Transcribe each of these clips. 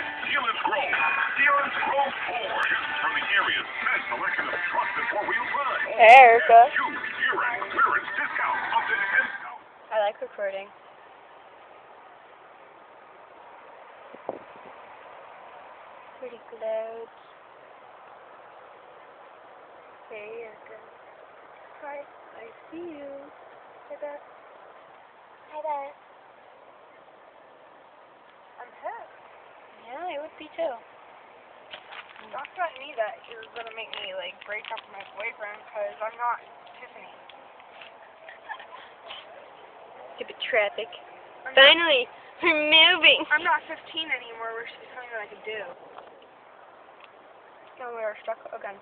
at Dealer's Grove. Dealer's Grove Ford. Choose from the area's best selection of trucks and four-wheel drive. Hey, Erica. Huge year-end clearance discounts up to 10,000. I like recording. Pretty clouds. Hey, Erica. Hi. I see you. Hi there. Hi there. I'm pissed. Yeah, I would be too. Don't threaten me that you're gonna make me like break up with my boyfriend because I'm not Tiffany. Stupid traffic. Finally, we're moving. I'm not 15 anymore where she's something that I can do. No, we are stuck again.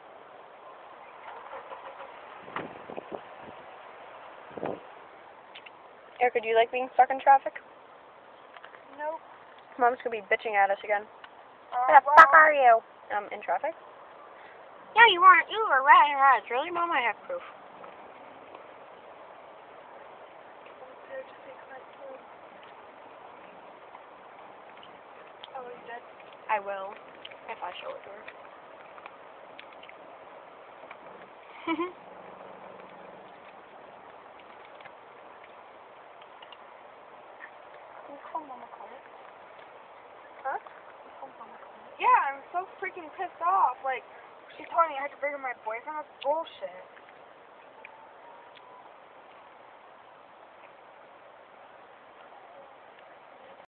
Erica, do you like being stuck in traffic? Nope. Mom's gonna be bitching at us again. Oh, Where the well, fuck are you? In traffic? Yeah, you weren't. You were riding your eyes. Really, Mom? I have proof. Oh, you did? I will, if I show it to her. Can you call Mama Connor? Huh? Yeah, I'm so freaking pissed off. Like, she told me I had to bring her my boyfriend. That's bullshit.